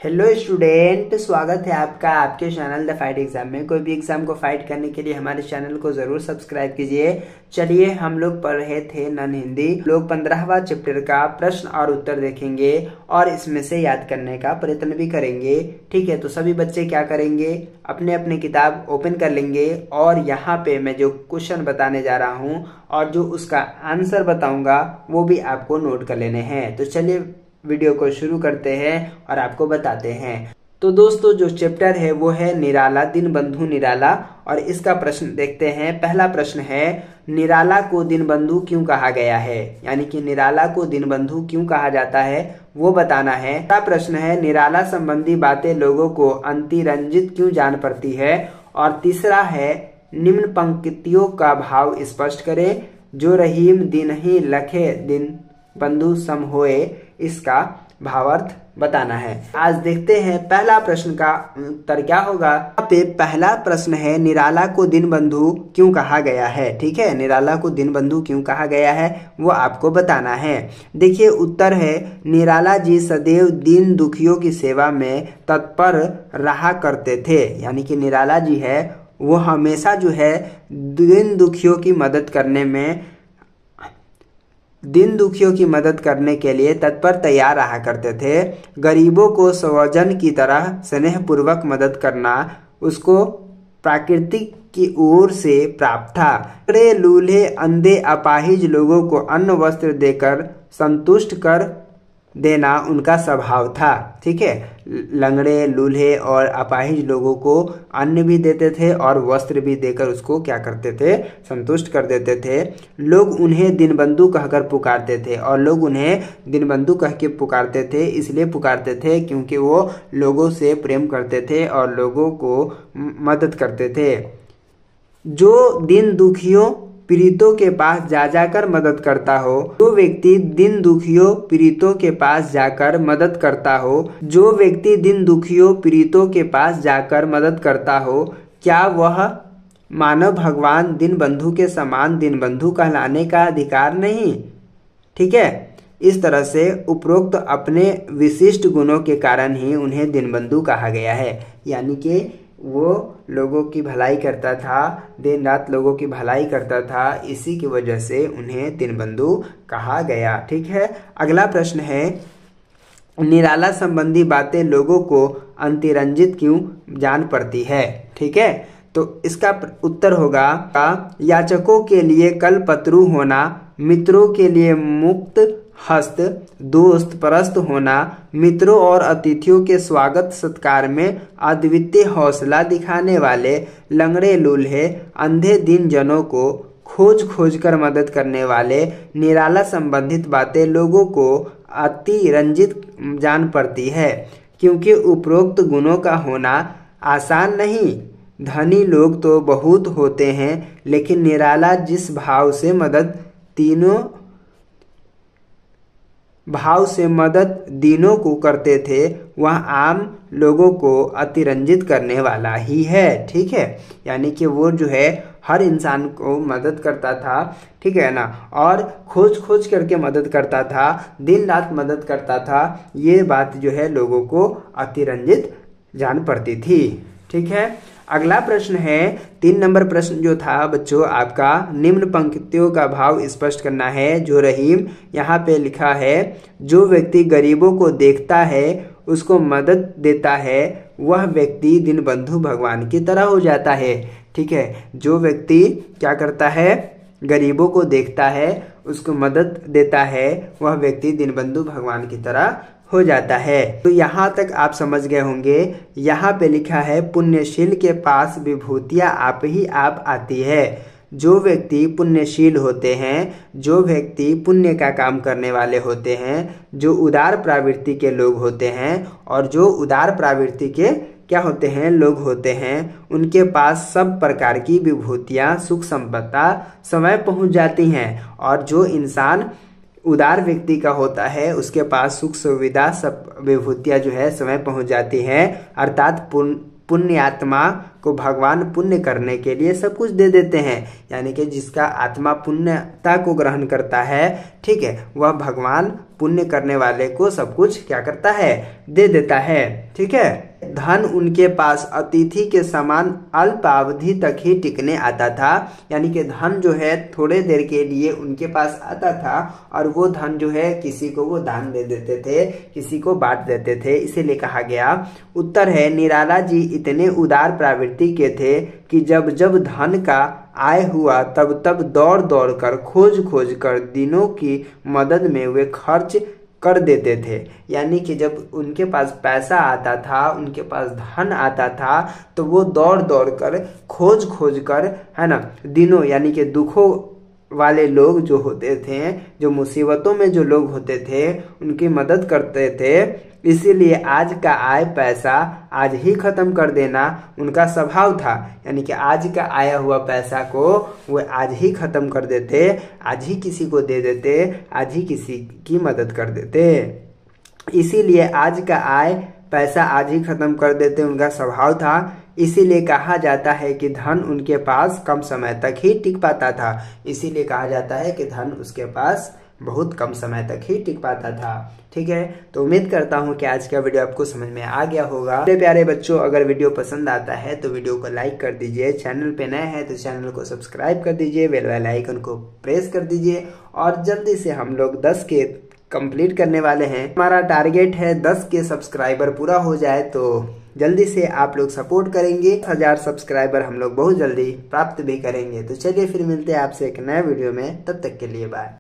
Hello student, स्वागत है आपका आपके चैनल द फाइट एग्जाम में। कोई भी एग्जाम को फाइट करने के लिए हमारे चैनल को जरूर सब्सक्राइब कीजिए। चलिए, हम लोग पढ़ रहे थे नन हिंदी। लोग 15वां चैप्टर का प्रश्न और उत्तर देखेंगे और इसमें से याद करने का प्रयत्न भी करेंगे। ठीक है, तो सभी बच्चे क्या करेंगे, अपने अपने किताब ओपन कर लेंगे और यहाँ पे मैं जो क्वेश्चन बताने जा रहा हूँ और जो उसका आंसर बताऊंगा वो भी आपको नोट कर लेने हैं। तो चलिए वीडियो को शुरू करते हैं और आपको बताते हैं। तो दोस्तों, जो चैप्टर है वो है निराला, दीनबंधु निराला। और इसका प्रश्न देखते हैं। पहला प्रश्न है, निराला को दीनबंधु क्यों कहा गया है, यानी कि निराला को दीनबंधु क्यों कहा जाता है वो बताना है। दूसरा प्रश्न है, निराला संबंधी बातें लोगों को अतिरंजित क्यों जान पड़ती है। और तीसरा है, निम्न पंक्तियों का भाव स्पष्ट करें। जो रहीम दीनहि लखे दिन बंधु सम होए, इसका भावार्थ बताना है। आज देखते हैं पहला प्रश्न का उत्तर क्या होगा। यहाँ पे पहला प्रश्न है, निराला को दीनबंधु क्यों कहा गया है। ठीक है, निराला को दीनबंधु क्यों कहा गया है वो आपको बताना है। देखिए, उत्तर है, निराला जी सदैव दीन दुखियों की सेवा में तत्पर रहा करते थे। यानी कि निराला जी है वो हमेशा जो है दीन दुखियों की मदद करने के लिए तत्पर तैयार रहा करते थे। गरीबों को स्वजन की तरह स्नेहपूर्वक मदद करना उसको प्रकृति की ओर से प्राप्त था। लंगड़े लूल्हे अंधे अपाहिज लोगों को अन्न वस्त्र देकर संतुष्ट कर देना उनका स्वभाव था। ठीक है, लंगड़े लूल्हे और अपाहिज लोगों को अन्न भी देते थे और वस्त्र भी देकर उसको क्या करते थे, संतुष्ट कर देते थे। लोग उन्हें दीनबंधु कहकर पुकारते थे और लोग उन्हें दीनबंधु कह के पुकारते थे, इसलिए पुकारते थे क्योंकि वो लोगों से प्रेम करते थे और लोगों को मदद करते थे। जो दीन दुखियों पीड़ितों के पास जाकर मदद करता हो, जो व्यक्ति दीन दुखियों पीड़ितों के पास जाकर मदद करता हो, जो व्यक्ति दीन दुखियों पीड़ितों के पास जाकर मदद करता हो, क्या वह मानव भगवान दीनबंधु के समान दीनबंधु कहलाने का अधिकार नहीं। ठीक है, इस तरह से उपरोक्त अपने विशिष्ट गुणों के कारण ही उन्हें दीनबंधु कहा गया है। यानी कि वो लोगों की भलाई करता था, दिन रात लोगों की भलाई करता था, इसी की वजह से उन्हें दीनबंधु कहा गया। ठीक है, अगला प्रश्न है, निराला संबंधी बातें लोगों को अतिरंजित क्यों जान पड़ती है। ठीक है, तो इसका उत्तर होगा, याचकों के लिए कल्पतरु होना, मित्रों के लिए मुक्त हस्त, दोस्त परस्त होना, मित्रों और अतिथियों के स्वागत सत्कार में अद्वितीय हौसला दिखाने वाले, लंगड़े लूल्हे अंधे दीन जनों को खोज कर मदद करने वाले, निराला संबंधित बातें लोगों को अतिरंजित जान पड़ती है क्योंकि उपरोक्त गुणों का होना आसान नहीं। धनी लोग तो बहुत होते हैं, लेकिन निराला जिस भाव से मदद दीनों को करते थे वह आम लोगों को अतिरंजित करने वाला ही है। ठीक है, यानी कि वो जो है हर इंसान को मदद करता था। ठीक है ना, और खोज करके मदद करता था, दिन रात मदद करता था। ये बात जो है लोगों को अतिरंजित जान पड़ती थी। ठीक है, अगला प्रश्न है, 3 नंबर प्रश्न जो था बच्चों आपका, निम्न पंक्तियों का भाव स्पष्ट करना है। जो रहीम, यहाँ पे लिखा है, जो व्यक्ति गरीबों को देखता है उसको मदद देता है वह व्यक्ति दीनबंधु भगवान की तरह हो जाता है। ठीक है, जो व्यक्ति क्या करता है, गरीबों को देखता है उसको मदद देता है वह व्यक्ति दीनबंधु भगवान की तरह हो जाता है। तो यहाँ तक आप समझ गए होंगे। यहाँ पे लिखा है, पुण्यशील के पास विभूतियाँ आप ही आप आती है। जो व्यक्ति पुण्यशील होते हैं, जो व्यक्ति पुण्य का काम करने वाले होते हैं, जो उदार प्रवृत्ति के लोग होते हैं और जो उदार प्रवृत्ति के क्या होते हैं, लोग होते हैं, उनके पास सब प्रकार की विभूतियाँ सुख संपदा समय पहुँच जाती हैं। और जो इंसान उदार व्यक्ति का होता है उसके पास सुख सुविधा सब विभूतियाँ जो है समय पहुंच जाती हैं। अर्थात पुण्यात्मा को भगवान पुण्य करने के लिए सब कुछ दे देते हैं। यानी कि जिसका आत्मा पुण्यता को ग्रहण करता है, ठीक है, वह भगवान पुण्य करने वाले को सब कुछ क्या करता है, दे देता है। ठीक है, धन उनके पास अतिथि के समान अल्पावधि तक ही टिकने आता था। यानी कि धन जो है थोड़े देर के लिए उनके पास आता था और वो धन जो है किसी को वो दान दे देते थे, किसी को बांट देते थे, इसीलिए कहा गया। उत्तर है, निराला जी इतने उदार प्रवृत्ति के थे कि जब जब धन का आय हुआ तब तब दौड़ दौड़ कर खोज कर दिनों की मदद में वे खर्च कर देते थे। यानी कि जब उनके पास पैसा आता था, उनके पास धन आता था, तो वो दौड़ दौड़ कर खोज कर, है ना, दिनों यानी कि दुखों वाले लोग जो होते थे, जो मुसीबतों में जो लोग होते थे, उनकी मदद करते थे। इसीलिए आज का आय पैसा आज ही खत्म कर देना उनका स्वभाव था। यानी कि आज का आया हुआ पैसा को वो आज ही खत्म कर देते, आज ही किसी को दे देते, आज ही किसी की मदद कर देते। इसीलिए आज का आय पैसा आज ही खत्म कर देते उनका स्वभाव था। इसीलिए कहा जाता है कि धन उनके पास कम समय तक ही टिक पाता था। इसीलिए कहा जाता है कि धन उसके पास बहुत कम समय तक ही टिक पाता था। ठीक है, तो उम्मीद करता हूँ कि आज का वीडियो आपको समझ में आ गया होगा। मेरे प्यारे बच्चों, अगर वीडियो पसंद आता है तो वीडियो को लाइक कर दीजिए, चैनल पे नए हैं तो चैनल को सब्सक्राइब कर दीजिए, बेल वाले आइकन को प्रेस कर दीजिए और जल्दी से हम लोग 10 के कंप्लीट करने वाले हैं। हमारा टारगेट है 10 के सब्सक्राइबर पूरा हो जाए तो जल्दी से आप लोग सपोर्ट करेंगे। 1000 सब्सक्राइबर हम लोग बहुत जल्दी प्राप्त भी करेंगे। तो चलिए फिर मिलते हैं आपसे एक नए वीडियो में, तब तक के लिए बाय।